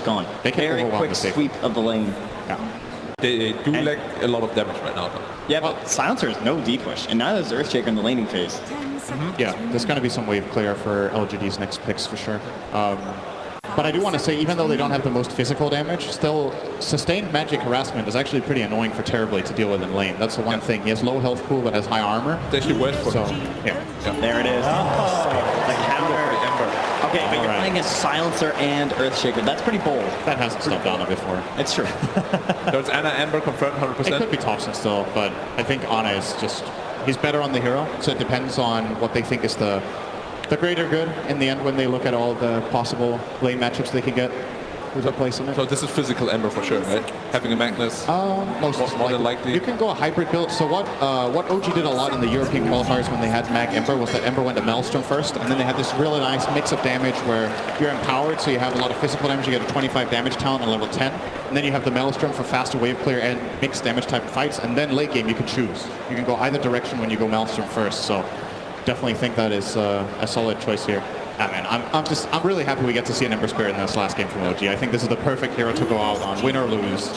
just gone. They can Very quick sweep of the lane. Yeah. They do lack a lot of damage right now, though. Yeah, but Silencer is no D-push, and neither is Earthshaker in the laning phase. Yeah, there's going to be some wave clear for LGD's next picks for sure. But I do want to say, even though they don't have the most physical damage, still sustained magic harassment is actually pretty annoying for Terribly to deal with in lane. That's the one thing. He has low health pool but has high armor. They should wait for so, him. yeah. There it is. The counter. Ember. Okay, but you're playing a Silencer and Earthshaker. That's pretty bold. That hasn't stopped Ana before. It's true. There's Ana Ember confirmed 100%. It could be Thompson still, but I think Ana is just... He's better on the hero, so it depends on what they think is the greater good in the end when they look at all the possible lane matchups they can get with a place in it. So this is physical Ember for sure, right? Having a Magnus, more than likely. You can go a hybrid build. So what OG did a lot in the European qualifiers when they had Mag Ember was that Ember went to Maelstrom first, and then they had this really nice mix of damage where you're empowered, so you have a lot of physical damage. You get a 25 damage talent on level 10, and then you have the Maelstrom for faster wave clear and mixed damage type fights, and then late game you can choose. You can go either direction when you go Maelstrom first, so definitely think that is a solid choice here. Yeah, man, I'm really happy we get to see an Ember Spirit in this last game from OG. I think this is the perfect hero to go out on, win or lose.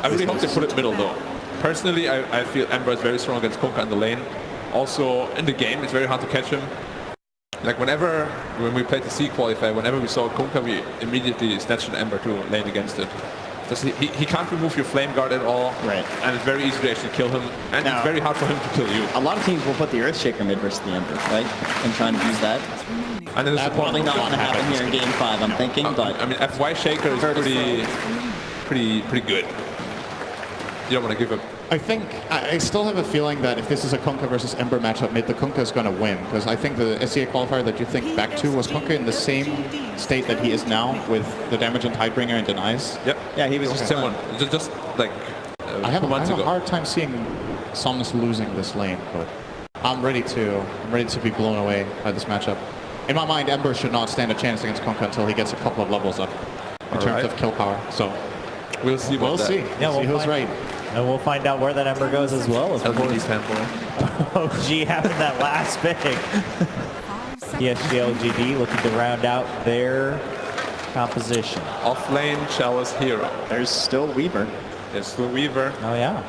I really hope they put it middle though. Personally, I feel Ember is very strong against Kunkka in the lane. Also, in the game, it's very hard to catch him. Like when we played the C qualifier, whenever we saw Kunkka, we immediately snatched an Ember to lane against it. Because he can't remove your flame guard at all, right? And it's very easy to actually kill him, and it's very hard for him to kill you. A lot of teams will put the Earthshaker mid versus the Ember, right? And trying to use that. And that's probably not going to happen here in Game 5, I'm thinking. But I mean, FY Shaker is pretty good. You don't want to give up. I think I still have a feeling that if this is a Kunkka versus Ember matchup mid, the Kunkka is going to win, because I think the SCA qualifier that you think back to was Kunkka in the same state that he is now with the damage on Tidebringer and denies. Yep. Yeah, he was someone just like I have a hard time seeing Somnus losing this lane, but I'm ready to be blown away by this matchup. In my mind, Ember should not stand a chance against Kunkka until he gets a couple of levels up in terms of kill power. So we'll see. We'll see. Yeah, we'll see who's right. And we'll find out where that Ember goes as well. LGD fanboy. OG having that last pick. PSG LGD looking to round out their composition. Off lane, Chalice hero. There's still Weaver. There's still Weaver. Oh yeah.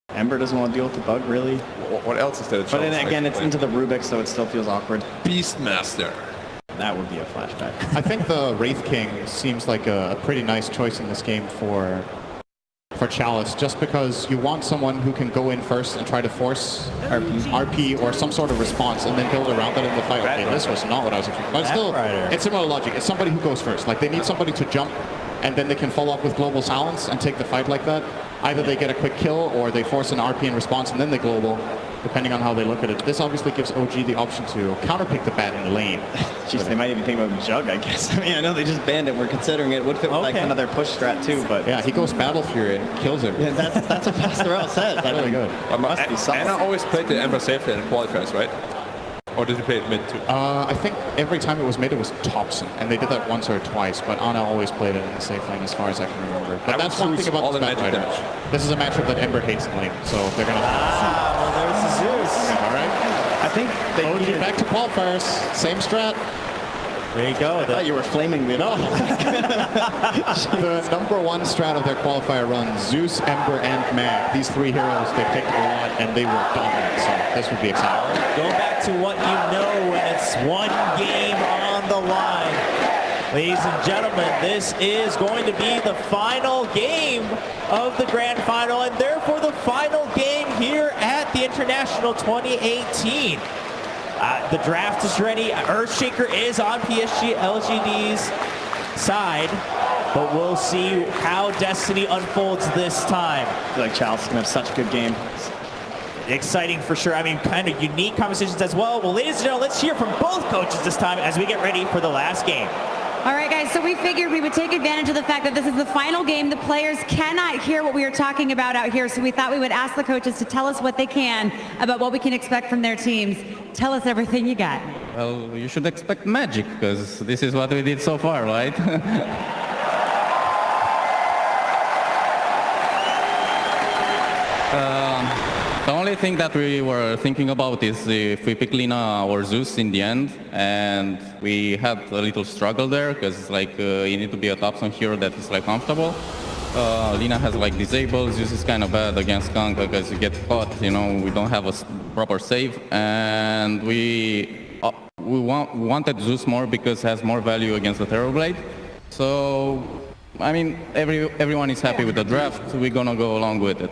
Ember doesn't want to deal with the bug, really. What else is there? But then again, it's into the Rubik, so it still feels awkward. Beastmaster. That would be a flashback. I think the Wraith King seems like a pretty nice choice in this game for Chalice, just because you want someone who can go in first and try to force RP or some sort of response and then build around that in the fight. Okay, this was not what I was expecting. But still, it's similar logic. It's somebody who goes first. Like, they need somebody to jump and then they can follow up with global silence and take the fight like that. Either they get a quick kill or they force an RP in response and then they global, depending on how they look at it. This obviously gives OG the option to counterpick the bat in the lane. Jeez, they might even think about Jug, I guess. I mean, I know they just banned it. We're considering it. Would fit with like another push strat too, but... Yeah, he goes Battle Fury and kills him. Yeah, that's what Pastor L says. That's really good. Must be something. Anna always played the Ember safely in qualifiers, right? Or did he play it mid too? I think every time it was mid, it was Thompson, and they did that once or twice, but Ana always played it in the safe lane as far as I can remember. But that's one thing about this Batrider. This is a matchup that Ember hates in lane, so they're going to... well, there's the Zeus. All right. I think they OG back to qualifiers. Same strat. There you go. I thought you were flaming me. No. The #1 strat of their qualifier run, Zeus, Ember, and Mag. These three heroes, they picked a lot, and they were dominant, so this would be exciting. Go back to what you know when it's one game on the line. Ladies and gentlemen, this is going to be the final game of the grand final, and therefore the final game here at the International 2018. The draft is ready. Earthshaker is on PSG LGD's side, but we'll see how Destiny unfolds this time. I feel like Chalice is going to have such a good game. Exciting for sure. I mean, kind of unique conversations as well. Well, ladies and gentlemen, let's hear from both coaches this time as we get ready for the last game. All right, guys, so we figured we would take advantage of the fact that this is the final game. The players cannot hear what we are talking about out here, so we thought we would ask the coaches to tell us what they can about what we can expect from their teams. Tell us everything you got. Well, you should expect magic, because this is what we did so far, right? The only thing that we were thinking about is if we pick Lina or Zeus in the end, and we had a little struggle there because like you need to be a top zone hero that is like comfortable. Lina has like disabled, Zeus is kind of bad against Kanka because you get caught, you know, we don't have a proper save, and we wanted Zeus more because it has more value against the Terrorblade. So, I mean, everyone is happy with the draft, we're gonna go along with it.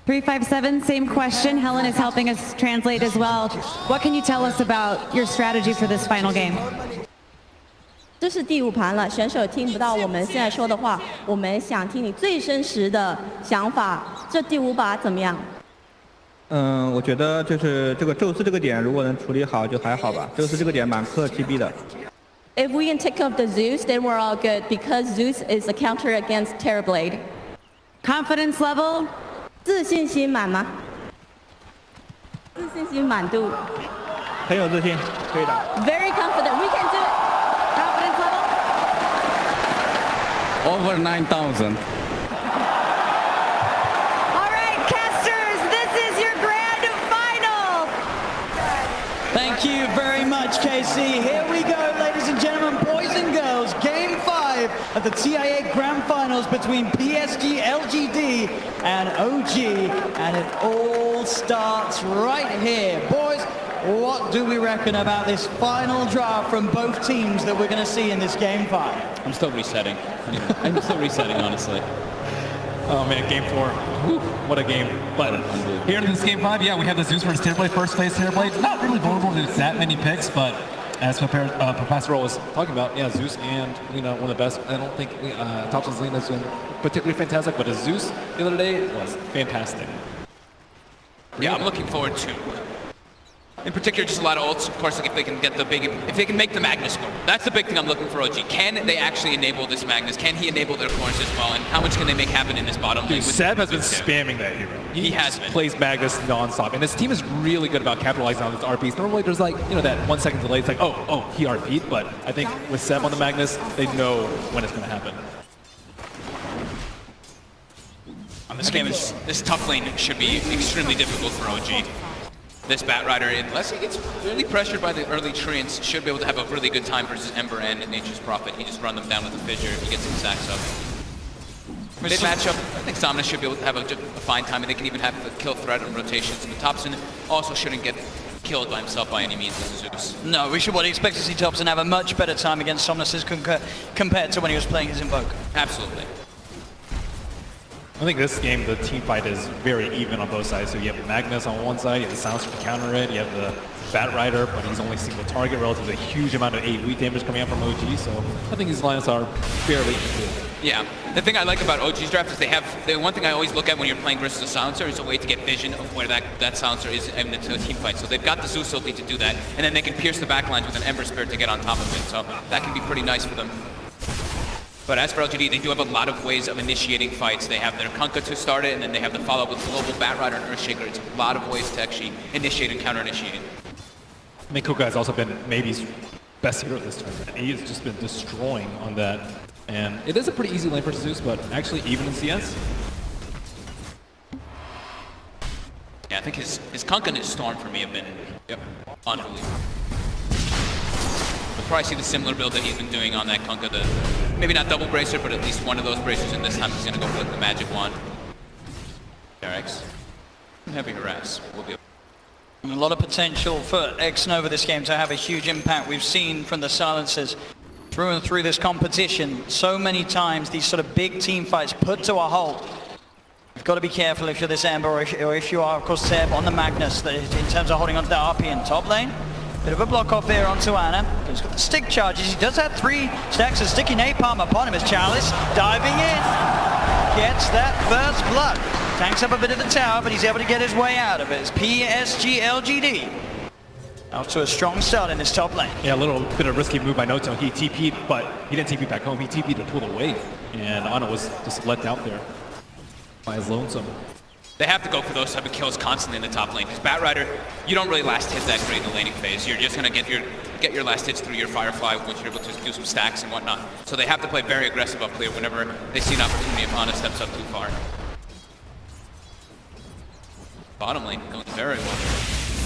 357, same question. Helen is helping us translate as well. What can you tell us about your strategy for this final game? 这是第5盘了，选手听不到我们现在说的话，我们想听你最真实的想法。这第5把怎么样？我觉得就是这个宙斯这个点，如果能处理好就还好吧。宙斯这个点蛮克 TB 的。If we can take off the Zeus, then we're all good because Zeus is a counter against Terrorblade. Confidence level? 自信心满吗？自信心满度。很有自信，可以的。Very confident. We can do it. Confidence level? Over 9,000. All right, casters, this is your grand final. Thank you very much, Casey. Here we go, ladies and gentlemen, boys and girls. Game 5 of the TIA Grand Finals between PSG, LGD, and OG. And it all starts right here. Boys, what do we reckon about this final draft from both teams that we're going to see in this Game 5? I'm still resetting. I'm still resetting, honestly. Oh man, Game 4. Whew, what a game. But here in this Game 5, yeah, we have the Zeus versus Terrorblade, first place Terrorblade. Not really vulnerable to that many picks, but as Professor Roll was talking about, yeah, Zeus and Lina, one of the best. I don't think Thompson's Lina has been particularly fantastic, but his Zeus the other day was fantastic. Yeah, I'm looking forward to, in particular, just a lot of ults. Of course, like if they can get the big, if they can make the Magnus go. That's the big thing I'm looking for, OG. Can they actually enable this Magnus? Can he enable their cores as well? And how much can they make happen in this bottom lane? Dude, Seb has been spamming that hero. He has been. Plays Magnus non-stop. And his team is really good about capitalizing on his RPs. Normally there's like, you know, that 1 second delay. It's like, oh, he RP'd. But I think with Seb on the Magnus, they know when it's going to happen. This top lane should be extremely difficult for OG. This Batrider, unless he gets really pressured by the early treants, should be able to have a really good time versus Ember and Nature's Prophet. He just run them down with a fissure if he gets some sacks up. Mid matchup, I think Somnus should be able to have a fine time, and they can even have the kill threat and rotations. And Thompson also shouldn't get killed by himself by any means as Zeus. No, we should expect to see Thompson have a much better time against Somnus compared to when he was playing his Invoke. Absolutely. I think this game, the team fight is very even on both sides. So you have Magnus on one side, you have the Silencer to counter it, you have the Batrider, but he's only single target relative to a huge amount of AoE damage coming out from OG, so I think these lineups are fairly equal. Yeah, the thing I like about OG's draft is the one thing I always look at when you're playing versus a Silencer is a way to get vision of where that Silencer is in the team fight. So they've got the Zeus ability to do that, and then they can pierce the backlines with an Ember Spirit to get on top of it, so that can be pretty nice for them. But as for LGD, they do have a lot of ways of initiating fights. They have their Kunkka to start it, and then they have the follow-up with Global Batrider and Earthshaker. It's a lot of ways to actually initiate and counter-initiate. I mean, Kunkka has also been maybe's best hero this tournament. He's just been destroying on that. And it is a pretty easy lane for Zeus, but actually even in CS. Yeah, I think his Kunkka and his Storm for me have been unbelievable. We'll probably see the similar build that he's been doing on that Kunkka. Maybe not double bracer, but at least one of those bracers, and this time he's going to go for the magic wand. RX. Heavy harass. Will be. And a lot of potential for X-Nova this game to have a huge impact. We've seen from the Silencers through and through this competition so many times these sort of big team fights put to a halt. You've got to be careful if you're this Ember or if you are, of course, Seb on the Magnus in terms of holding onto that RP in top lane. Bit of a block off here onto Ana. He's got the stick charges. He does have 3 stacks of sticky napalm upon him as Chalice diving in. Gets that first blood. Tanks up a bit of the tower, but he's able to get his way out of it. It's PSG LGD. Off to a strong start in this top lane. Yeah, a little bit of a risky move by Noto. He TP'd, but he didn't TP back home. He TP'd to pull the wave. And Ana was just let out there by his lonesome. They have to go for those type of kills constantly in the top lane. Because Batrider, you don't really last hit that great in the laning phase. You're just going to get your last hits through your Firefly, which you're able to do some stacks and whatnot. So they have to play very aggressive up clear whenever they see an opportunity if Ana steps up too far. Bottom lane going very well.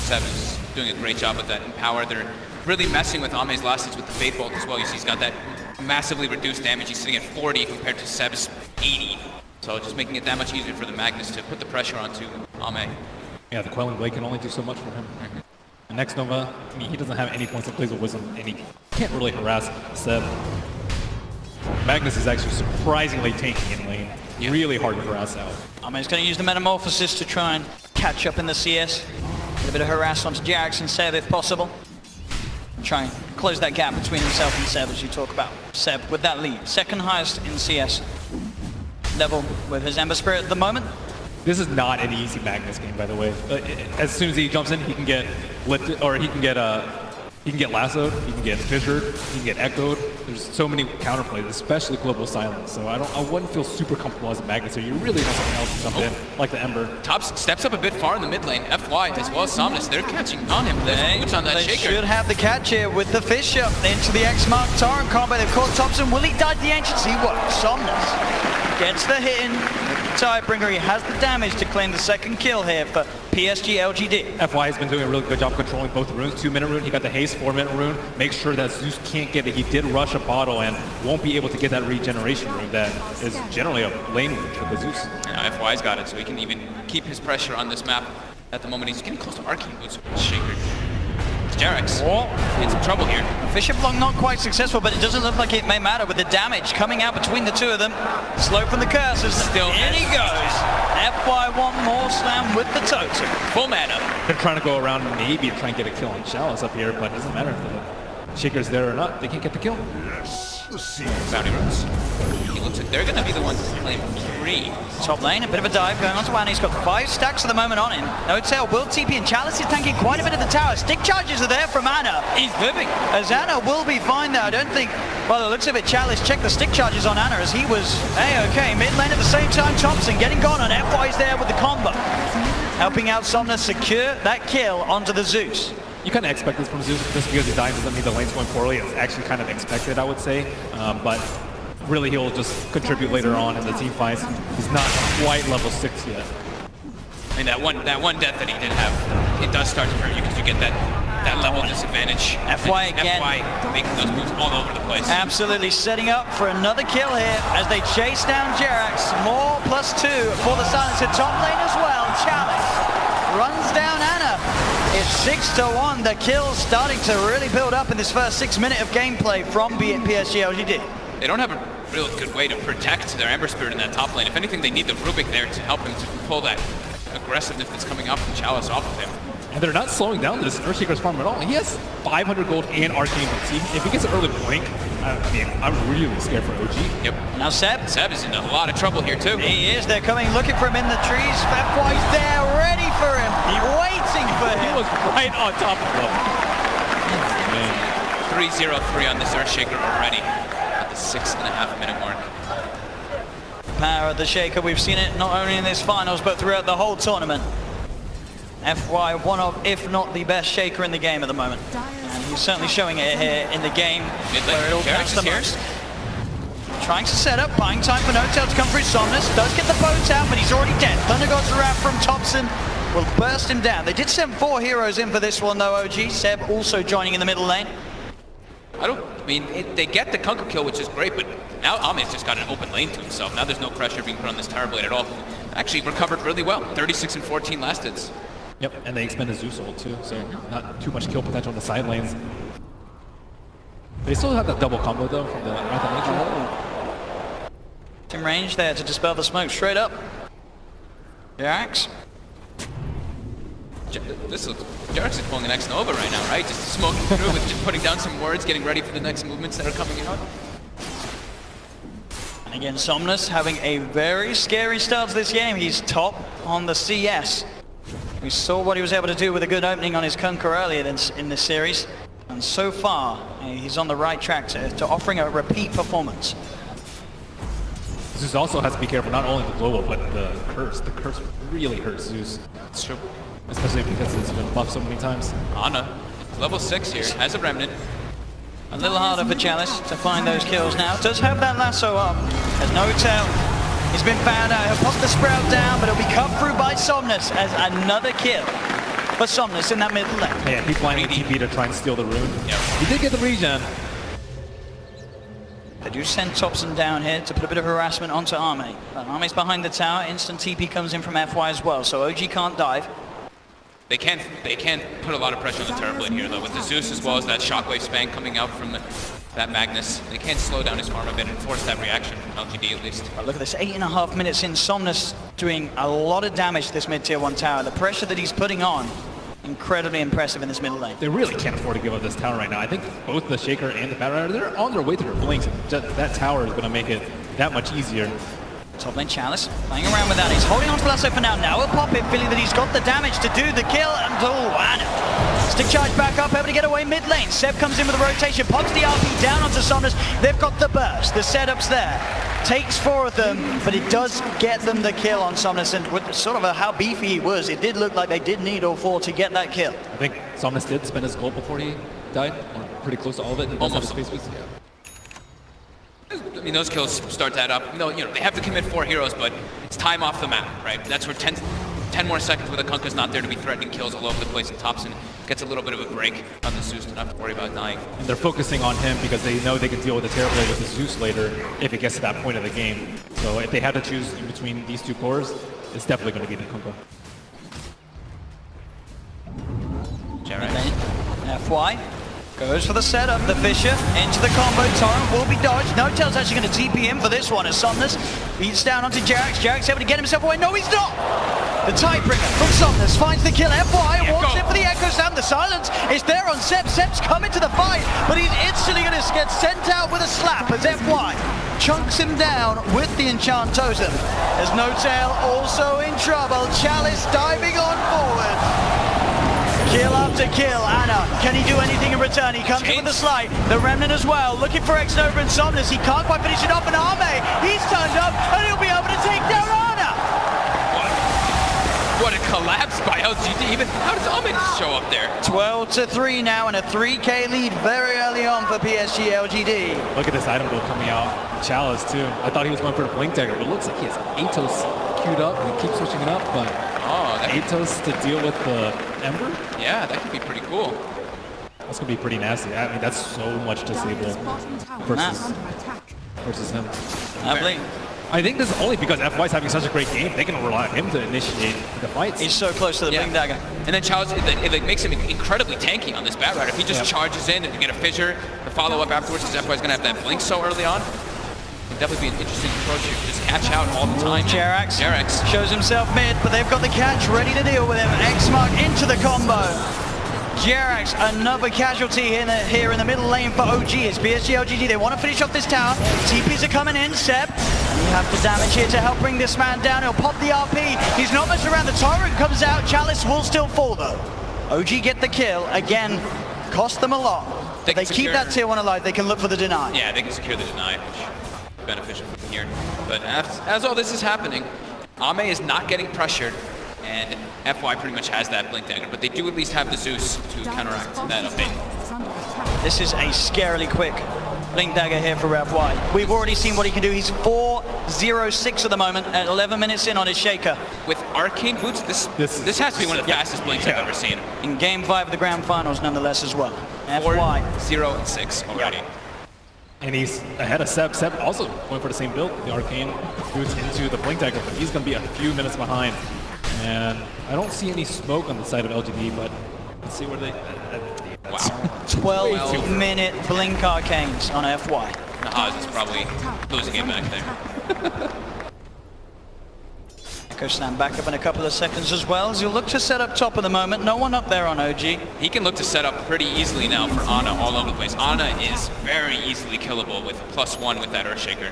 Seb is doing a great job with that in power. They're really messing with Ame's last hits with the Fate Bolt as well. You see he's got that massively reduced damage. He's sitting at 40 compared to Seb's 80. So just making it that much easier for the Magnus to put the pressure onto Ame. Yeah, the Quelling Blade can only do so much for him. And next Nova, I mean, he doesn't have any points of Blaze of Wisdom, and he can't really harass Seb. Magnus is actually surprisingly tanky in lane. Really hard to harass out. Ame's going to use the Metamorphosis to try and catch up in the CS. Get a bit of harass onto Jax and Seb if possible. Try and close that gap between himself and Seb as you talk about Seb with that lead. Second highest in CS level with his Ember Spirit at the moment. This is not an easy Magnus game, by the way. As soon as he jumps in, he can get lifted, or he can get lassoed, he can get fissured, he can get echoed. There's so many counterplays, especially Global Silence. So I wouldn't feel super comfortable as a Magnus here. You really want something else to jump in, like the Ember. Tops steps up a bit far in the mid lane. FY as well as Somnus, they're catching on him. There's boots on that They shaker. should have the catch here with the fish up into the X-Mark Torrent combo. They've caught Thompson. Will he dodge the Ancients? He won't. Somnus gets the hit in. Tidebringer, he has the damage to claim the second kill here for PSG LGD. FY has been doing a really good job controlling both the runes. 2-minute rune, he got the haste, 4-minute rune. Make sure that Zeus can't get it. He did rush a bottle and won't be able to get that regeneration rune that is generally a lane rune for the Zeus. And FY's got it, so he can even keep his pressure on this map. At the moment, he's getting close to Arcane Boots with Shaker. Jerax in some trouble here. Fisher block not quite successful, but it doesn't look like it may matter with the damage coming out between the two of them. Slow from the curses. Still in he goes. FY one more slam with the totem. Full mana. They're trying to go around maybe try and get a kill on Chalice up here, but it doesn't matter if the Shaker's there or not. They can't get the kill. Bounty runs. It looks like they're going to be the ones to claim 3. Top lane, a bit of a dive going on to Anna. He's got 5 stacks at the moment on him. No tail, will TP, and Chalice is tanking quite a bit of the tower. Stick charges are there from Anna. He's living. As Anna will be fine there. I don't think, well, it looks a bit Chalice checked the stick charges on Anna as he was A-okay. Mid lane at the same time, Thompson getting gone on. FY's there with the combo. Helping out Somnus secure that kill onto the Zeus. You kind of expect this from Zeus. Just because he's dying doesn't mean the lane's going poorly. It's actually kind of expected, I would say. But really, he'll just contribute later on in the team fights. He's not quite level 6 yet. And that one death that he did have, it does start to hurt you because you get that level disadvantage. FY again. FY making those moves all over the place. Absolutely setting up for another kill here as they chase down Jerax. More +2 for the Silencer. Top lane as well. Chalice runs down Anna. It's 6-1. The kills starting to really build up in this first 6 minutes of gameplay from PSG LGD. They don't have a real good way to protect their Ember Spirit in that top lane. If anything, they need the Rubik there to help him to pull that aggressiveness that's coming out from Chalice off of him. And they're not slowing down this Earthshaker's farm at all. He has 500 gold and Arcane Boots. If he gets an early point, I mean, I'm really scared for OG. Yep. Now Seb. Seb is in a lot of trouble here too. He is. They're coming looking for him in the trees. FY's there, ready for him. Waiting for him. He was right on top of him. 3-0-3 on this Earthshaker already at the 6.5 minute mark. Power of the Shaker. We've seen it not only in this finals, but throughout the whole tournament. FY, one of, if not the best Shaker in the game at the moment. And he's certainly showing it here in the game where it all counts the most. Trying to set up, buying time for No-Tail to come through. Somnus does get the boat out, but he's already dead. Thunder God's Wrath from Thompson will burst him down. They did send 4 heroes in for this one though, OG. Seb also joining in the middle lane. They get the Kunka kill, which is great, but now Ame's just got an open lane to himself. Now there's no pressure being put on this Tower Blade at all. Actually recovered really well. 36 and 14 last hits. Yep, and they expended Zeus ult too, so not too much kill potential on the side lanes. They still have that double combo though from the Wrath of Nature. In range there to dispel the smoke straight up. Jerax. Jerax is pulling an X-Nova right now, right? Just smoking through with just putting down some words, getting ready for the next movements that are coming out. And again, Somnus having a very scary start to this game. He's top on the CS. We saw what he was able to do with a good opening on his Kunkka earlier in this series. And so far, he's on the right track to offering a repeat performance. Zeus also has to be careful, not only the global, but the curse. The curse really hurts Zeus. It's true. Especially because it's been buffed so many times. Ana, level 6 here, has a Remnant. A little harder for Chalice to find those kills now. Does have that lasso up. Has No-Tail He's been found out. He'll pop the Sprout down, but it'll be cut through by Somnus as another kill for Somnus in that middle lane. Yeah, he blindly TP to try and steal the rune. Yep. He did get the regen. They do send Thompson down here to put a bit of harassment onto Arme. Arme's behind the tower. Instant TP comes in from FY as well, so OG can't dive. They can't put a lot of pressure on the turret blade here though. With the Zeus as well as that shockwave spam coming out from that Magnus, they can't slow down his farm a bit and force that reaction from LGD at least. Look at this, 8.5 minutes in. Somnus doing a lot of damage to this mid-tier 1 tower. The pressure that he's putting on, incredibly impressive in this middle lane. They really can't afford to give up this tower right now. I think both the Shaker and the Battle Rider, they're on their way to their blinks. That tower is going to make it that much easier. Top lane Chalice playing around with that. He's holding on to Blasto for now. Now he'll pop it, feeling that he's got the damage to do the kill. And stick charge back up, able to get away mid lane. Seb comes in with a rotation, pops the RP down onto Somnus. They've got the burst, the setup's there. Takes 4 of them, but it does get them the kill on Somnus. And with sort of how beefy he was, it did look like they did need all 4 to get that kill. I think Somnus did spend his gold before he died, or pretty close to all of it. Almost. I mean, those kills start to add up. You know, they have to commit 4 heroes, but it's time off the map, right? That's where 10 more seconds where the Kunkka's not there to be threatening kills all over the place, and Thompson gets a little bit of a break on the Zeus to not have to worry about dying. And they're focusing on him because they know they can deal with the Terror Blade with the Zeus later if it gets to that point of the game. So if they had to choose between these 2 cores, it's definitely going to be the Kunkka. FY goes for the setup. The Fisher into the combo. Torrent will be dodged. No Tail's actually going to TP in for this one as Somnus beats down onto Jerax. Jerax able to get himself away. No, he's not! The Tidebringer from Somnus finds the kill. FY walks in for the Echo Slam. The silence is there on Seb. Seb's coming to the fight, but he's instantly going to get sent out with a slap as FY chunks him down with the Enchant Totem. As No Tail also in trouble. Chalice diving on forward. Kill after kill. Anna, can he do anything in return? He comes in with the slide. The Remnant as well, looking for X-Nova and Somnus. He can't quite finish it off, and Arme, he's turned up, and he'll be able to take down Anna. What a collapse by LGD. Even how does Arme just show up there? 12-3 now, and a 3K lead very early on for PSG LGD. Look at this item build coming out. Chalice too. I thought he was going for the Blink Dagger, but it looks like he has Atos queued up, and he keeps switching it up, but Atos to deal with the Ember? Yeah, that could be pretty cool. That's going to be pretty nasty. I mean, that's so much disable versus him. I think this is only because FY's having such a great game. They can rely on him to initiate the fights. He's so close to the Blink Dagger. And then Chalice, it makes him incredibly tanky on this Bat Rider. If he just charges in and you get a fissure, the follow-up afterwards, because FY's going to have that Blink so early on. It'd definitely be an interesting approach here. Just catch out all the time. Jerax shows himself mid, but they've got the catch ready to deal with him. X-Mark into the combo. Jerax, another casualty here in the middle lane for OG. It's PSG LGD. They want to finish off this tower. TPs are coming in. Seb, you have the damage here to help bring this man down. He'll pop the RP. He's not messing around. The Torrent comes out. Chalice will still fall though. OG get the kill. Again, cost them a lot. If they keep that tier 1 alive, they can look for the deny. Yeah, they can secure the deny, which is beneficial from here. But as all this is happening, Arme is not getting pressured, and FY pretty much has that Blink Dagger, but they do at least have the Zeus to counteract that update. This is a scarily quick Blink Dagger here for FY. We've already seen what he can do. He's 4-0-6 at the moment at 11 minutes in on his Shaker. With Arcane Boots, this has to be one of the fastest Blinks I've ever seen. In Game 5 of the Grand Finals nonetheless as well. 4-0-6 already. Yep. And he's ahead of Seb. Seb also going for the same build, the Arcane Boots into the Blink Dagger, but he's going to be a few minutes behind. And I don't see any smoke on the side of LGD, but let's see where they... Wow. 12-minute Blink Arcanes on FY. Nahaz is probably losing it back there. Echo Slam back up in a couple of seconds as well, as he'll look to set up top at the moment. No one up there on OG. He can look to set up pretty easily now for Ana all over the place. Ana is very easily killable with +1 with that Earthshaker.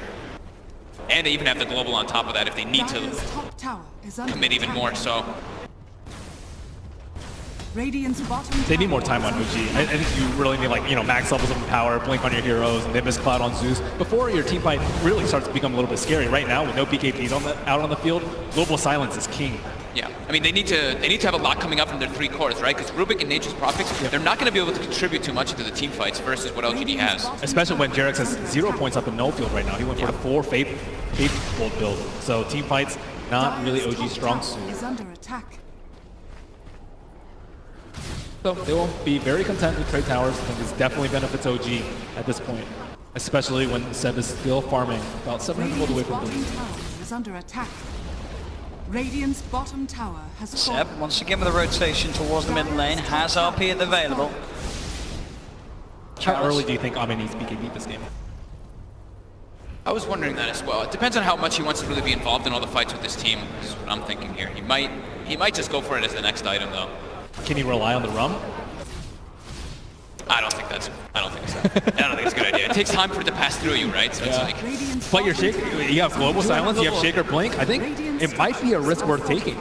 And they even have the global on top of that if they need to commit even more, so. They need more time on OG. I think you really need, like, max levels of power, blink on your heroes, and Nimbus Cloud on Zeus before your team fight really starts to become a little bit scary. Right now, with no PKPs out on the field, global silence is king. Yeah, I mean they need to have a lot coming up from their 3 cores, right? Because Rubik and Nature's Prophet, they're not going to be able to contribute too much into the team fights versus what LGD has. Especially when Jarex has 0 points up in no field right now. He went for the 4 Faithful build. So team fights, not really OG's strong suit. Is under attack. So they will be very content with trade towers. I think this definitely benefits OG at this point, especially when Seb is still farming about 700 gold away from Bottom blue. tower is under attack. Radiant's bottom tower has Seb, fallen. once again with a rotation towards the mid lane, has RP available. How early do you think Ame needs BKB this game? I was wondering that as well. It depends on how much he wants to really be involved in all the fights with this team. This is what I'm thinking here. He might just go for it as the next item though. Can he rely on the rum? I don't think so. I don't think it's a good idea. It takes time for it to pass through you, right? So it's like, But your Shaker, you have Global Silence, you have Shaker Blink. I think it might be a risk worth taking.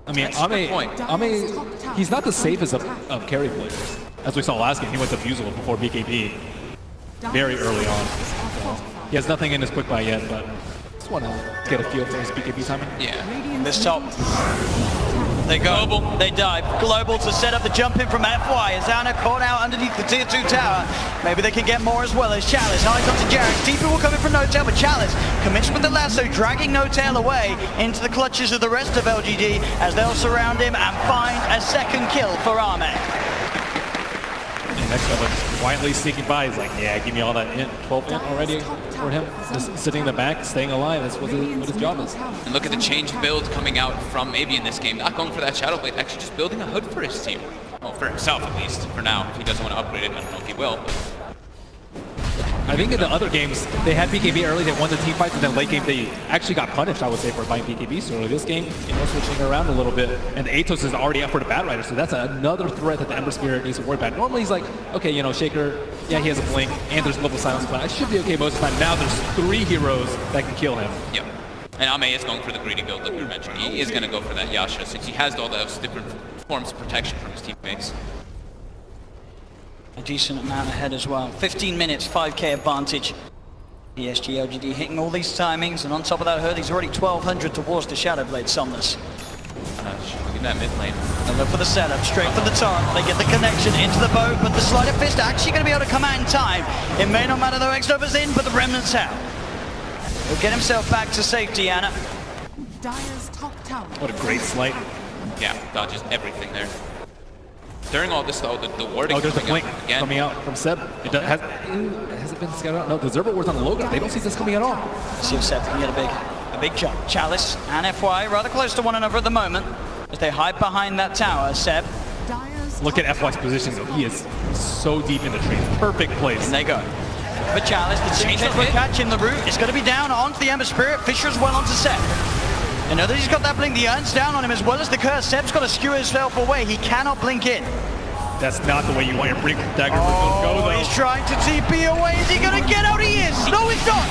I mean, Ame, he's not the safest of carry players. As we saw last game, he went to Fusel before BKB very early on. So he has nothing in his quick buy yet, but just want to get a feel for his BKB timing. Yeah. This top. They go. Global. They dive. Global to set up the jump in from FY. As Anna caught out underneath the tier 2 tower. Maybe they can get more as well as Chalice. Eyes onto Jarek. TP will come in from No-Tail, but Chalice commits with the lasso, dragging No-Tail away into the clutches of the rest of LGD as they'll surround him and find a second kill for Ame. Next one, quietly sneaking by. He's like, yeah, give me all that int, 12 int already for him. Just sitting in the back, staying alive. That's what his job is. and look at the changed build coming out from maybe in this game. Not going for that Shadow Blade, actually just building a hood for his team. Well, for himself at least, for now. If he doesn't want to upgrade it, I don't know if he will. I think in the other games, they had BKB early, they won the team fights, and then late game, they actually got punished, I would say, for buying BKB so early. This game, switching around a little bit, and the Atos is already up for the Bad Rider, so that's another threat that the Ember Spirit needs to worry about. Normally, he's like, okay, Shaker, yeah, he has a blink, and there's Global Silence, but I should be okay most of the time. Now there's 3 heroes that can kill him. Yep. And Ame is going for the greedy build, like you mentioned. He is going to go for that Yasha, since he has all those different forms of protection from his teammates. A decent amount ahead as well. 15 minutes, 5k advantage. PSG LGD hitting all these timings, and on top of that hurt, he's already 1200 towards the Shadow Blade Summoners. Look at that mid lane. They look for the setup, straight for the torrent. They get the connection into the boat, but the Sleight of Fist actually going to be able to come out in time. It may not matter though, X-Nova's in, but the Remnant's out. He'll get himself back to safety, Anna. Dire's top tower. What a great sleight. Yeah, dodges everything there. During all this though, the warding there's a blink again. coming out from Seb. Has it been scouted out? No, the Zerbo ward's on the low ground. They don't see this coming at all. See if Seb can get a big jump. Chalice and FY rather close to one another at the moment as they hide behind that tower. Seb. Look at FY's position though. He is so deep in the trees. Perfect place. And they go. For Chalice, the change will catch in the route. It's going to be down onto the Ember Spirit. Fisher as well onto Seb. And now that he's got that blink, the urn's down on him as well as the curse. Seb's got to skew himself away. He cannot blink in. That's not the way you want your blink dagger to go though. He's trying to TP away. Is he going to get out? He is. No, he's not.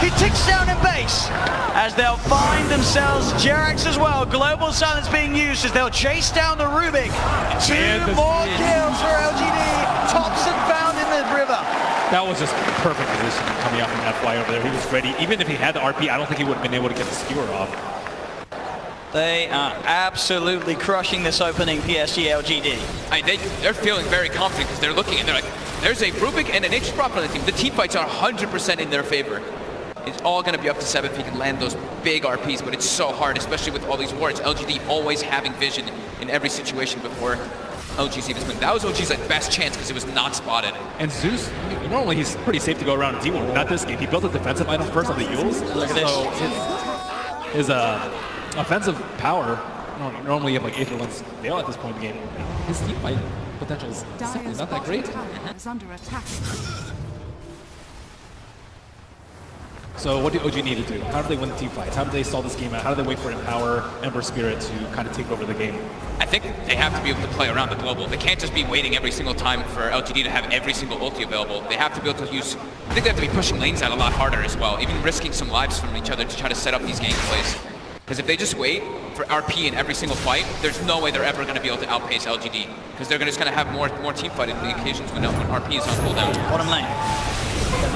He ticks down in base as they'll find themselves Jerax as well. Global Silence being used as they'll chase down the Rubik. 2 more kills for LGD. Thompson found in the river. That was just perfect position coming out from FY over there. He was ready. Even if he had the RP, I don't think he would have been able to get the skewer off. They are absolutely crushing this opening PSG LGD. They're feeling very confident because they're looking and they're like, there's a Rubik and an Nature's Prophet on the team. The team fights are 100% in their favor. It's all going to be up to Seb if he can land those big RPs, but it's so hard, especially with all these wards. LGD always having vision in every situation before OG's even spin. That was OG's best chance because it was not spotted. And Zeus, normally he's pretty safe to go around D1, but not this game. He built a defensive item first on the Yules. Look at this. His offensive power, normally you have like Aetherlands Veil at this point in the game. His team fight potential is simply not that great. Is under attack. So what do OG need to do? How do they win the team fights? How do they solve this game out? How do they wait for Empower, Ember Spirit to kind of take over the game? I think they have to be able to play around the global. They can't just be waiting every single time for LGD to have every single ulti available. They have to be able to use, I think they have to be pushing lanes out a lot harder as well, even risking some lives from each other to try to set up these gameplays. Because if they just wait for RP in every single fight, there's no way they're ever going to be able to outpace LGD. Because they're just going to have more team fight in the occasions when RP is on cooldown. Bottom lane.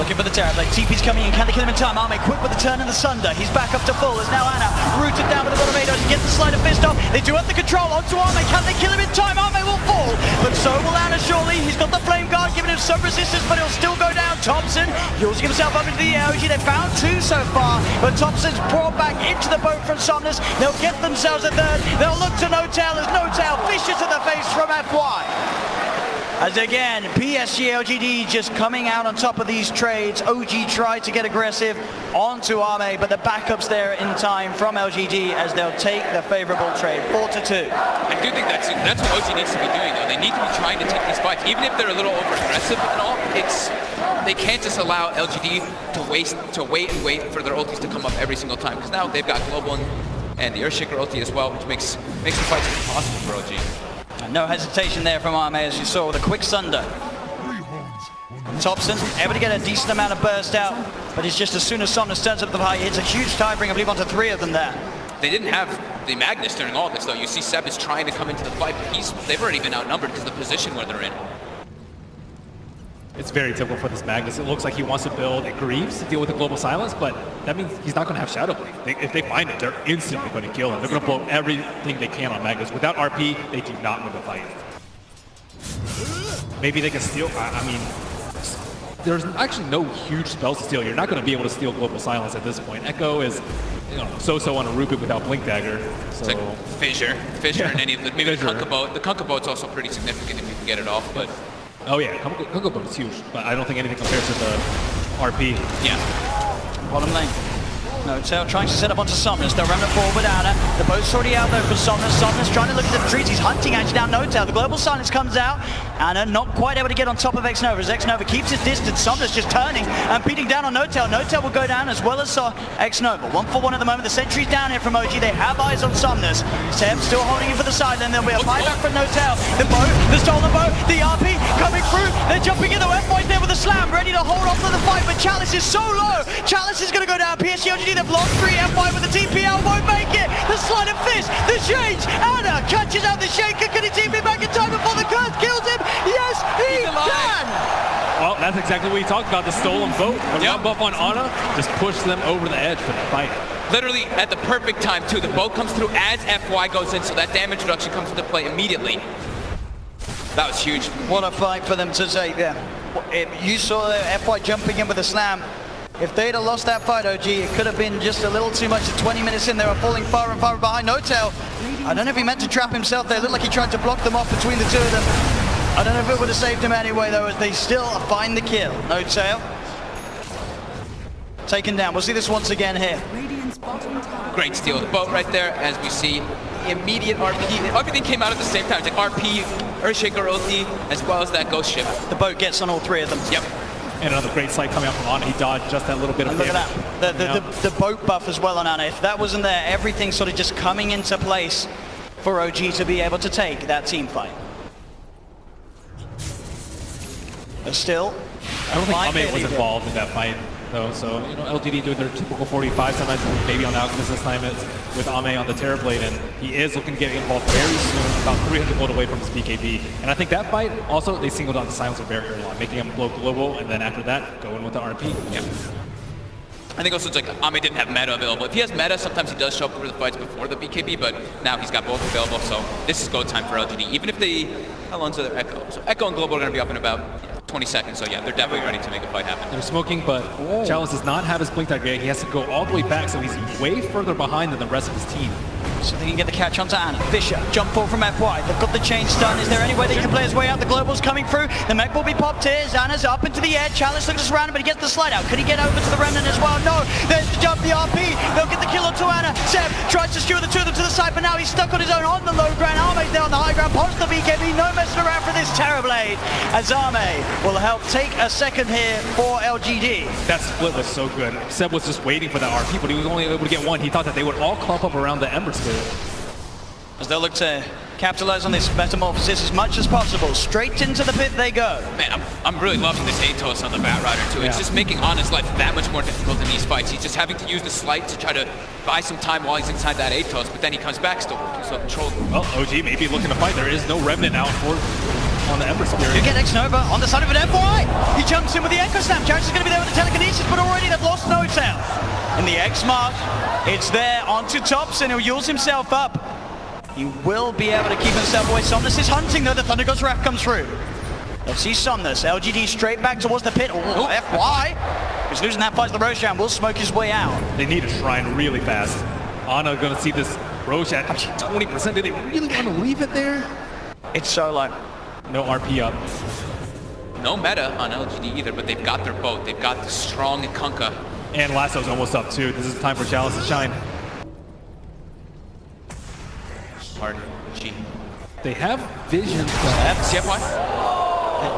looking for the Terror Blade. TP's coming in, can they kill him in time? Arme quick with the turn and the Sunder. He's back up to full as now Ana rooted down with the bottom 8. He gets the Slider Fist off. They do have the control onto Arme. Can they kill him in time? Arme will fall, but so will Ana surely. He's got the Flame Guard giving him some resistance, but he'll still go down. Thompson using himself up into the air. They found 2 so far, but Thompson's brought back into the boat from Somnus. They'll get themselves a third. They'll look to No-Tail as No-Tail fishes to the face from FY. As again, PSG LGD just coming out on top of these trades. OG tried to get aggressive onto Arme, but the backup's there in time from LGD as they'll take the favorable trade, 4-2. I do think that's what OG needs to be doing, though. They need to be trying to take these fights, even if they're a little over-aggressive and all. They can't just allow LGD to wait for their ultis to come up every single time, because now they've got Global and the Earthshaker ulti as well, which makes the fights impossible for OG. No hesitation there from Arme, as you saw, with a quick Sunder. Thompson able to get a decent amount of burst out, but it's just as soon as Somnus turns up the high, it's a huge Tidebringer, I believe, onto 3 of them there. They didn't have the Magnus during all this, though. You see Seb is trying to come into the fight, but they've already been outnumbered because of the position where they're in. It's very typical for this Magnus. It looks like he wants to build a Greaves to deal with the global silence, but that means he's not going to have Shadow Blade. If they find it, they're instantly going to kill him. They're going to blow everything they can on Magnus. Without RP, they do not win the fight. Maybe they can steal. I mean, there's actually no huge spells to steal. You're not going to be able to steal global silence at this point. Echo is, so-so on a Rupit without Blink Dagger. So. It's like Fissure and any of the, maybe the Kunkka-Boat. The Kunkka-Boat's also pretty significant if you can get it off, but. Oh yeah, Kunkka-Boat is huge, but I don't think anything compares to the RP. Yeah. Bottom lane. No-Tail trying to set up onto Somnus. They'll run it forward with Ana. The boat's already out there for Somnus. Somnus trying to look at the trees. He's hunting actually down No-Tail. The global silence comes out. Ana not quite able to get on top of X-Nova as X-Nova keeps his distance. Somnus just turning and beating down on No-Tail. No-Tail will go down as well as X-Nova. 1-for-1 at the moment. The sentry's down here from OG. They have eyes on Somnus. Seb still holding him for the side. Then there'll be a buyback from No-Tail. The boat, the stolen boat, the RP coming through. They're jumping in. The F-Boy's there with a slam, ready to hold off to the fight, but Chalice is so low. Chalice is going to go down. PSG LGD, they've lost 3. F5 with the TPL, won't make it. The Slider Fist, the change. Ana catches out the Shaker. Can he TP back in time before the curse kills him? Yes, he can. Well, that's exactly what we talked about, the stolen boat. The run buff on Ana just pushed them over the edge for the fight. Literally at the perfect time, too. The boat comes through as FY goes in, so that damage reduction comes into play immediately. That was huge. What a fight for them to take there. You saw FY jumping in with a slam. If they'd have lost that fight, OG, it could have been just a little too much. At 20 minutes in, they were falling far and far behind. No-Tail, I don't know if he meant to trap himself there. It looked like he tried to block them off between the 2 of them. I don't know if it would have saved him anyway, though, as they still find the kill. No-Tail taken down. We'll see this once again here. Great steal of the boat right there, as we see immediate RP. Everything came out at the same time. It's like RP, Earthshaker ulti, as well as that Ghost Ship. The boat gets on all 3 of them. Yep. And another great sight coming out from Ana. He dodged just that little bit of damage. Look at that. The boat buff as well on Ana. If that wasn't there, everything sort of just coming into place for OG to be able to take that team fight. But still, I don't think Ame was involved in that fight, though. So, LGD doing their typical 45, sometimes maybe on the Alchemist this time it's with Ame on the Terrorblade, and he is looking to get involved very soon, about 300 gold away from his BKB. And I think that fight, also, they singled out the Silencer very early on, making him blow global, and then after that, go in with the RP. Yeah. I think also it's like Ame didn't have meta available. If he has meta, sometimes he does show up for the fights before the BKB, but now he's got both available, so this is go time for LGD. Even if they, how long's their Echo? So Echo and Global are going to be up in about 20 seconds, so yeah, they're definitely ready to make a fight happen. They're smoking, but Chalice does not have his Blink Dagger. He has to go all the way back, so he's way further behind than the rest of his team. So they can get the catch onto Ana. Fisher, jump forward from FY. They've got the chain stun. Is there any way they can play his way out? The Global's coming through. The mech will be popped here. Ana's up into the air. Chalice looks surrounded, but he gets the slide out. Could he get over to the Remnant as well? No. There's the jump, the RP. They'll get the kill onto Ana. Seb tries to skewer the 2 of them to the side, but now he's stuck on his own on the low ground. Arme's there on the high ground. Pops the BKB. No messing around for this Terrorblade. As Arme will help take a second here for LGD. That split was so good. Seb was just waiting for that RP, but he was only able to get one. He thought that they would all clump up around the Ember Spirit. As they'll look to capitalize on this metamorphosis as much as possible. Straight into the pit they go. Man, I'm really loving this Atos on the Bat Rider too. It's just making Ana's life that much more difficult in these fights. He's just having to use the Slight to try to buy some time while he's inside that Atos, but then he comes back still controlled. Well, OG may be looking to fight. There is no Remnant out for on the Ember Spirit. You get X-Nova on the side of an FY. He jumps in with the Echo Snap. Jax is going to be there with the telekinesis, but already they've lost No Tail. In the X mark, it's there onto Thompson, who yules himself up. He will be able to keep himself away. Somnus is hunting though. The Thunder Ghost Wrath comes through. Let's see Somnus. LGD straight back towards the pit. Oh, FY. He's losing that fight. The Roshan will smoke his way out. They need a shrine really fast. Ana going to see this Roche at 20%. Do they really want to leave it there? It's so low. No RP up. No meta on LGD either, but they've got their boat. They've got the strong Kunkka. And Lasso's almost up too. This is time for Chalice to shine. Hard G. They have vision. CFY?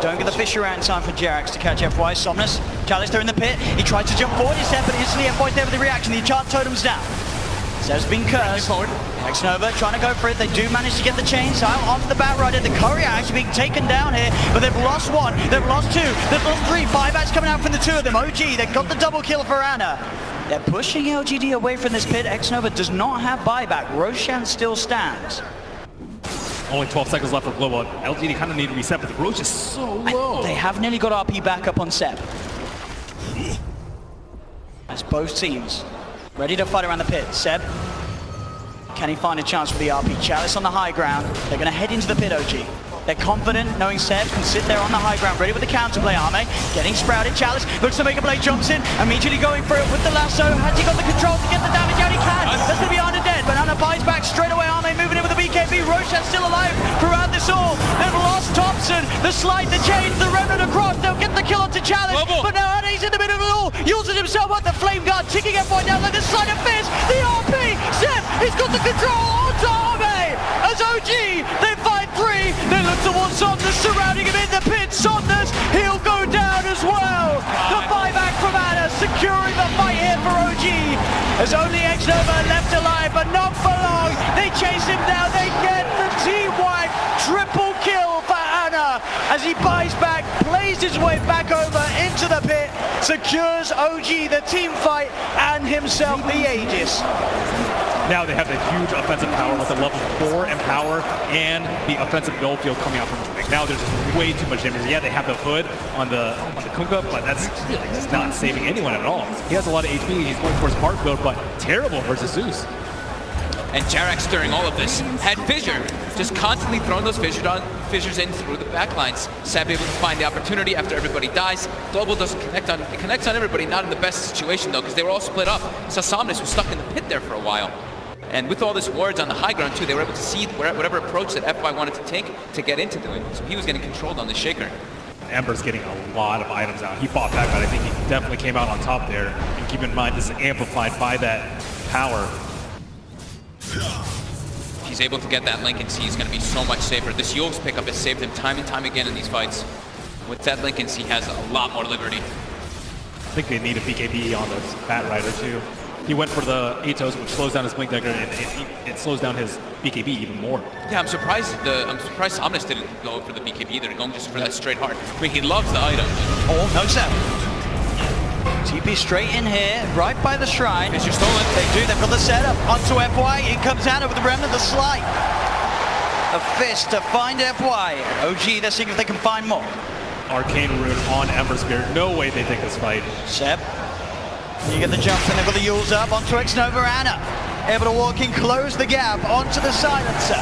Don't get the fish around in time for Jerax to catch FY. Somnus, Chalice there in the pit. He tried to jump forward, he's there, but instantly FY's there with the reaction. The enchant totem's down. Seb's been cursed. X-Nova trying to go for it. They do manage to get the chains out onto the Batrider. The courier actually being taken down here, but they've lost one, they've lost two, they've lost three. Buybacks coming out from the two of them. OG, they've got the double kill for Ana. They're pushing LGD away from this pit. X-Nova does not have buyback. Roshan still stands. Only 12 seconds left for Global. LGD kind of need to reset, but the Roche is so low. They have nearly got RP back up on Seb. That's both teams ready to fight around the pit. Seb, can he find a chance for the RP? Chalice on the high ground. They're going to head into the pit, OG. They're confident, knowing Seb can sit there on the high ground, ready with the counterplay. Arme getting sprouted. Chalice looks to make a play, jumps in, immediately going for it with the lasso. Has he got the control to get the damage out? He can. That's going to be Ana dead, but Ana buys back straight away. Arme moving in with the BKB. Roshan's still alive throughout this all. They've lost Thompson. The slide, the change, the remnant across. They'll get the kill onto Chalice, but now Ana's in the middle of it all. Uses himself up the flame guard, ticking FY down like the side of fist. The RP. Seb, he's got the control onto Arme. As OG, they fight three. They look towards Somnus, surrounding him in the pit. Somnus, he'll go down as well. The buyback from Ana, securing the fight here for OG. There's only X-Nova left alive, but not for long. They chase him down. They get the team wipe. Triple kill for Ana as he buys back, plays his way back over into the pit, secures OG the team fight and himself the Aegis. Now they have the huge offensive power with the level 4 in power and the offensive null field coming out from the Now there's just way too much damage. Yeah, they have the hood on the Kunkka, but that's really just not saving anyone at all. He has a lot of HP. He's going towards Heart build, but terrible versus Zeus. And Jerax during all of this had Fissure, just constantly throwing those fissures in through the backlines. Seb able to find the opportunity after everybody dies. Global doesn't connect on, it connects on everybody, not in the best situation though, because they were all split up. So Somnus was stuck in the pit there for a while. And with all this wards on the high ground too, they were able to see whatever approach that FY wanted to take to get into it. So he was getting controlled on the Shaker. Ember's getting a lot of items out. He fought back, but I think he definitely came out on top there. And keep in mind, this is amplified by that power. If he's able to get that Link and C, he's going to be so much safer. This Yule's pickup has saved him time and time again in these fights. With that Link and C, he has a lot more liberty. I think they need a BKB on this Batrider too. He went for the Atos, which slows down his Blink Dagger, and it slows down his BKB even more. Yeah, I'm surprised Somnus didn't go for the BKB either. They're going just for that straight heart. I mean, he loves the item. Oh, no Seb. TP straight in here, right by the shrine. Fissure stolen. They do, they've got the setup onto FY. It comes out with the remnant of the slide. A fist to find FY. OG, they're seeing if they can find more. Arcane Rune on Ember Spirit. No way they take this fight. Seb. You get the jump and they've got the Yules up onto X-Nova. Ana able to walk in, close the gap onto the silencer.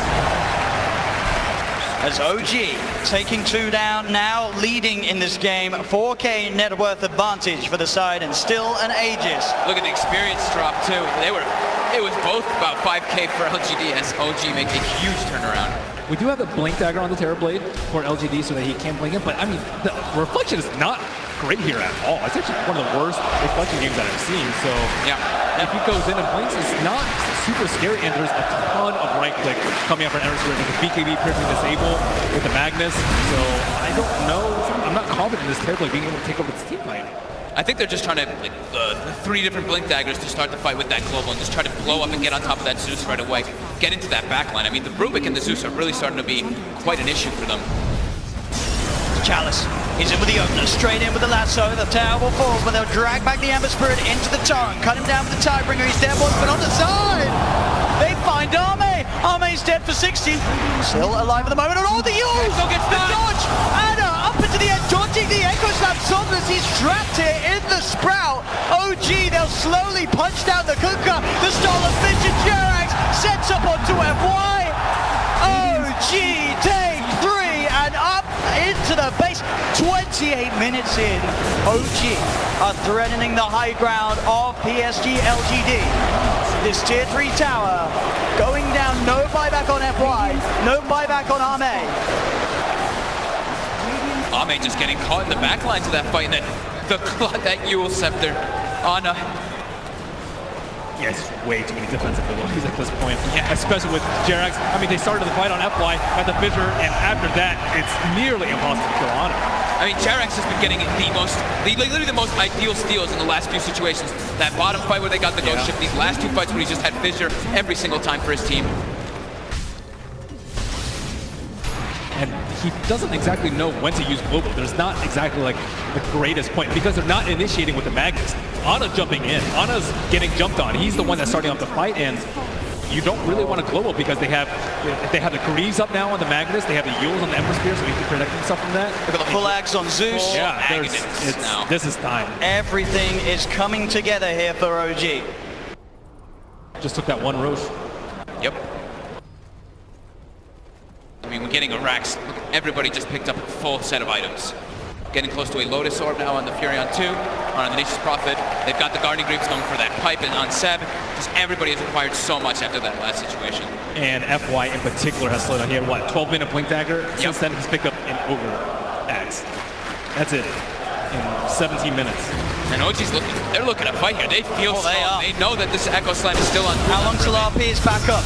As OG taking two down, now leading in this game. 4K net worth advantage for the side and still an Aegis. Look at the experience drop too. It was both about 5K for LGD as OG makes a huge turnaround. We do have the Blink Dagger on the Terrorblade for LGD so that he can blink it, but I mean, the reflection is not great here at all. It's actually one of the worst reflection games that I've seen, so yeah. If he goes in and blinks, it's not super scary, and there's a ton of right click coming up from Ember Spirit with the BKB prison disable with the Magnus, so I don't know. I'm not confident in this Terrorblade being able to take over this team fight. I think they're just trying to, like, the 3 different Blink Daggers to start the fight with that Global and just try to blow up and get on top of that Zeus right away. Get into that backline. I mean, the Rubik and the Zeus are really starting to be quite an issue for them. Chalice, he's in with the opener, straight in with the lasso. The tower will fall, but they'll drag back the Ember Spirit into the torrent. Cut him down with the Tidebringer, he's dead, but on the side! They find Arme! Arme's dead for 60. Still alive at the moment. And oh, the use! The dodge! Anna up into the end, dodging the Echo Slam. Somnus, he's trapped here in the Sprout. OG, they'll slowly punch down the Kunkka. The stolen fish and Jerax sets up onto FY. OG take 3 and up into the base. 28 minutes in. OG are threatening the high ground of PSG LGD. This tier 3 tower going down. No buyback on FY. No buyback on Arme. Arme just getting caught in the back lines of that fight, and then that Yule Scepter on Yeah, it's way too many defensive abilities at this point. Yeah. Especially with Jerax. I mean, they started the fight on FY at the Fissure, and after that, it's nearly impossible to kill Ana. I mean, Jerax has been getting literally the most ideal steals in the last few situations. That bottom fight where they got the ghost ship, these last 2 fights where he just had Fissure every single time for his team. And he doesn't exactly know when to use global. There's not exactly like the greatest point because they're not initiating with the Magnus. Ana jumping in. Ana's getting jumped on. He's the one that's starting off the fight, and you don't really want to global because they have the Greaves up now on the Magnus. They have the Yules on the Emperor Spear, so he can protect himself from that. They've got the full axe on Zeus. Yeah, this is time. Everything is coming together here for OG. Just took that one Roche. Yep. I mean, we're getting a Rax. Everybody just picked up a full set of items. Getting close to a Lotus Orb now on the Furion 2, on the Nature's Prophet. They've got the Guardian Greaves going for that pipe, and on Seb, just everybody has acquired so much after that last situation. And FY in particular has slowed down. He had, what, 12-minute Blink Dagger? Yep. Since then, he's picked up an Over Axe. That's it. In 17 minutes. And OG's they're looking to fight here. They feel they know that this Echo Slam is still on. How long till RP is back up?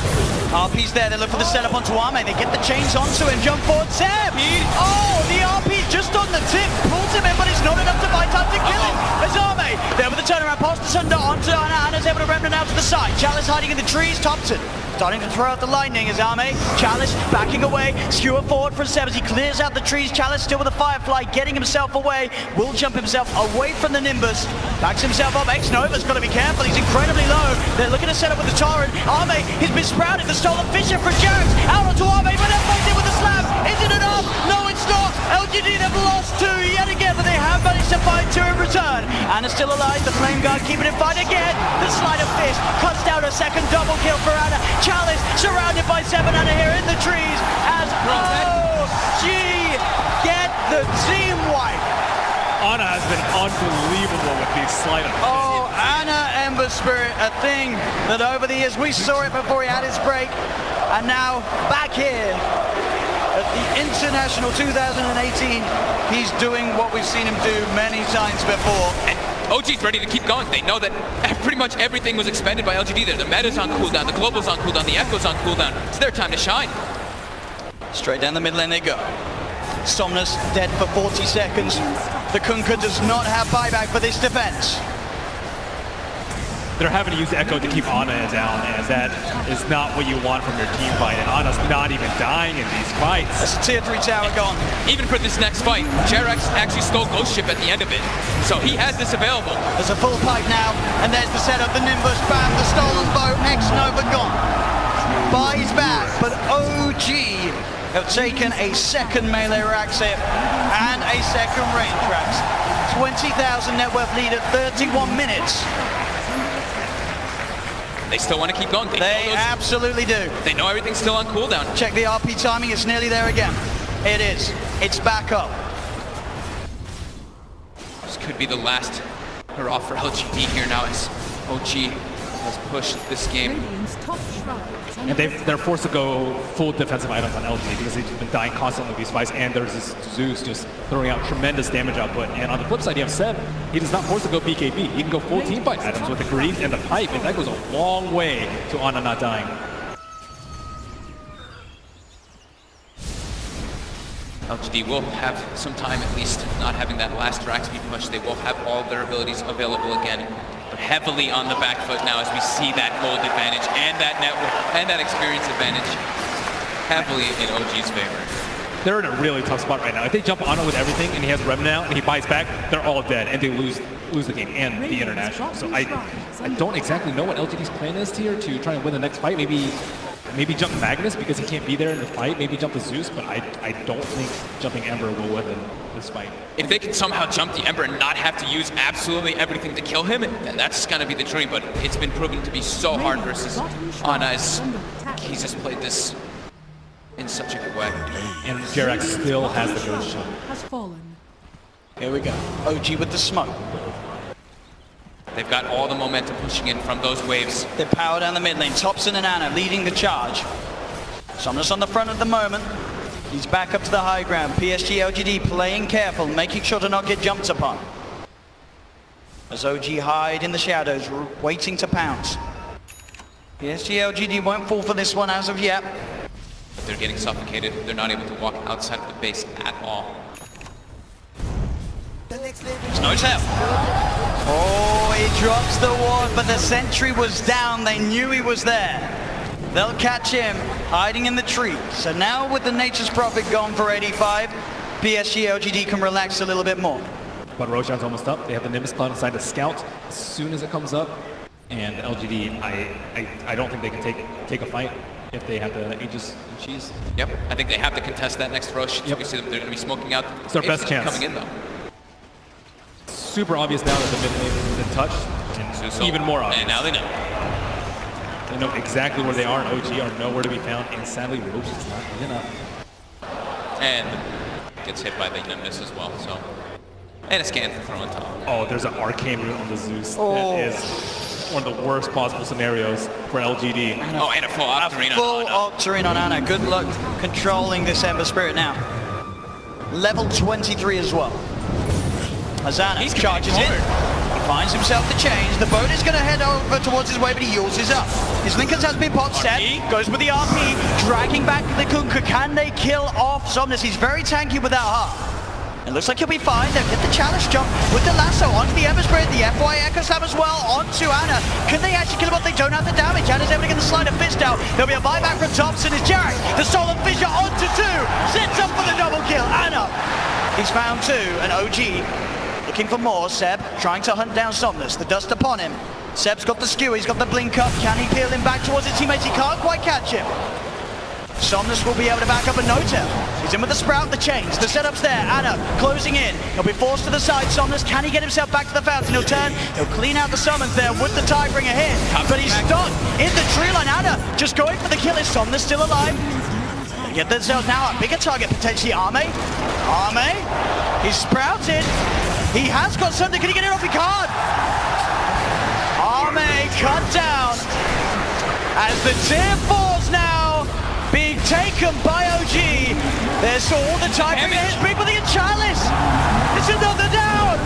RP's there, they look for the setup onto Arme. They get the chains onto him, jump forward, Seb! Oh, the RP's just on the tip, pulls him in, but it's not enough to buy time to kill him. As Arme, there with the turnaround, past the Sunder onto Anna. Anna's able to remnant out to the side. Chalice hiding in the trees, Thompson starting to throw out the lightning as Arme. Chalice backing away, skewer forward from Seb as he clears out the trees. Chalice still with a Firefly, getting himself away. Will jump himself away from the Nimbus. Backs himself up. X-Nova's got to be careful. He's incredibly low. They're looking to set up with the Torrent. Arme, he's been sprouted. The stolen Fissure for Jerax. Out onto Arme, but FY's in with the slam. Is it enough? No, it's not. LGD, they've lost 2 yet again, but they have managed to find 2 in return. Anna's still alive. The Flame Guard keeping it fine again. The Sleight of Fist cuts down a second double kill for Anna. Chalice surrounded by 7 Anna here in the trees as OG get the team wipe. Ana has been unbelievable with these Sleight of Fist. Oh, Anna Ember Spirit, a thing that over the years we saw it before he had his break, and now back here at the International 2018, he's doing what we've seen him do many times before. And OG's ready to keep going. They know that pretty much everything was expended by LGD there. The meta's on cooldown, the global's on cooldown, the echo's on cooldown. It's their time to shine. Straight down the mid lane they go. Somnus dead for 40 seconds. The Kunkka does not have buyback for this defense. They're having to use Echo to keep Ana down, as that is not what you want from your team fight, and Ana's not even dying in these fights. That's a tier 3 tower gone. Even for this next fight, Jerax actually stole Ghost Ship at the end of it, so he has this available. There's a full pipe now, and there's the setup, the Nimbus, bam, the stolen bow, X-Nova gone. Buys back, but OG have taken a second melee Rax hit and a second range Rax. 20,000 net worth lead at 31 minutes. They still want to keep going. They absolutely do. They know everything's still on cooldown. Check the RP timing, it's nearly there again. It is. It's back up. This could be the last hurrah for LGD here now as OG has pushed this game. And they're forced to go full defensive items on LGD because they've been dying constantly with these fights, and there's this Zeus just throwing out tremendous damage output. And on the flip side, you have Seb. He does not forced to go BKB. He can go full team fight items with the Greaves and the Pipe, and that goes a long way to Ana not dying. LGD will have some time, at least not having that last Rax be pushed. They will have all their abilities available again. But heavily on the back foot now as we see that gold advantage and that network and that experience advantage heavily in OG's favor. They're in a really tough spot right now. If they jump on it with everything and he has Revenant out and he buys back, they're all dead and they lose the game and the international. So I don't exactly know what LGD's plan is here to try and win the next fight. Maybe maybe jump Magnus because he can't be there in the fight. Maybe jump the Zeus, but I don't think jumping Ember will win this fight. If they can somehow jump the Ember and not have to use absolutely everything to kill him, then that's going to be the dream. But it's been proven to be so hard versus Ana, as he's just played this in such a good way. And Jerax still has the ghost shot. Has fallen. Here we go. OG with the smoke. They've got all the momentum pushing in from those waves. They power down the mid lane. Thompson and Ana leading the charge. Somnus on the front at the moment. He's back up to the high ground. PSG LGD playing careful, making sure to not get jumped upon. As OG hide in the shadows, waiting to pounce. PSG LGD won't fall for this one as of yet. But they're getting suffocated. They're not able to walk outside of the base at all. There's no tell. Oh, he drops the ward, but the sentry was down. They knew he was there. They'll catch him hiding in the tree. So now with the Nature's Prophet gone for 85, PSG LGD can relax a little bit more. But Roshan's almost up. They have the Nimbus Cloud inside the Scout as soon as it comes up. And LGD, I don't think they can take a fight if they have the Aegis and Cheese. Yep, I think they have to contest that next Rosh. Yep. We see them, they're going to be smoking out. It's their best chance. Coming in though. Super obvious now that the mid lane has been touched, and so even more obvious. And now they know. They know exactly where they are, and OG are nowhere to be found, and sadly, Roche is not good enough. And gets hit by the Nimbus as well, so. And a scan from on top. Oh, there's an arcane root on the Zeus. That is one of the worst possible scenarios for LGD. Oh, and a full Octarine Full Octarine on Ana. Good luck controlling this Ember Spirit now. Level 23 as well. As Ana charges in, he finds himself the change. The boat is going to head over towards his way, but he uses up. His Linkens has been popped set, goes with the RP, dragging back the Kunkka. Can they kill off Somnus? He's very tanky without heart. It looks like he'll be fine. They've hit the challenge jump with the lasso onto the Ember Spirit, the FY Echo Slam as well onto Ana. Can they actually kill him, but they don't have the damage? Ana's able to get the slide of fist out. There'll be a buyback from Thompson as Jarek, the Solar Fissure onto 2, sets up for the double kill. Ana, he's found 2, and OG looking for more. Seb trying to hunt down Somnus. The dust upon him. Seb's got the skewer. He's got the blink up. Can he peel him back towards his teammates? He can't quite catch him. Somnus will be able to back up a no-tell. He's in with the sprout, the chains. The setup's there. Ana closing in. He'll be forced to the side. Somnus, can he get himself back to the fountain? He'll turn. He'll clean out the summons there with the Tidebringer hit. But he's stuck in the tree line. Ana just going for the kill. Is Somnus still alive? They get themselves now a bigger target, potentially Arme. Arme, he's sprouted. He has got something. Can he get it off? He can't. Arme cut down as the tier 4's now being taken by OG. There's all the time for his people. The Chalice. It's another down.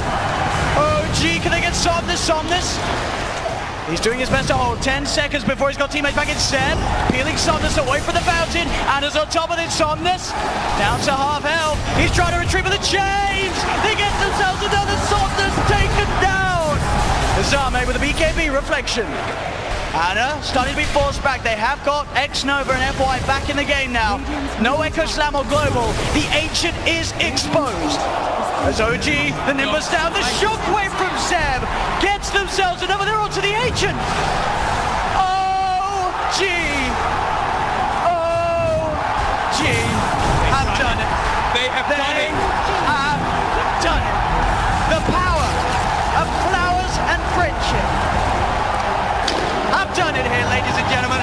OG, can they get Somnus? Somnus. He's doing his best to hold 10 seconds before he's got teammates back in Seb. Peeling Somnus away from the fountain. Anna's on top of it. Somnus down to half health. He's trying to retrieve with the chains. They get themselves another Somnus taken down. Zame with a BKB reflection. Ana starting to be forced back. They have got X-Nova and FY back in the game now. No Echo Slam or Global. The Ancient is exposed. As OG, the Nimbus down. The shockwave from Seb gets themselves another. They're on to the Ancient. OG. OG have done it. They have done it. Have done it. The power of flowers and friendship. I've done it here, ladies and gentlemen.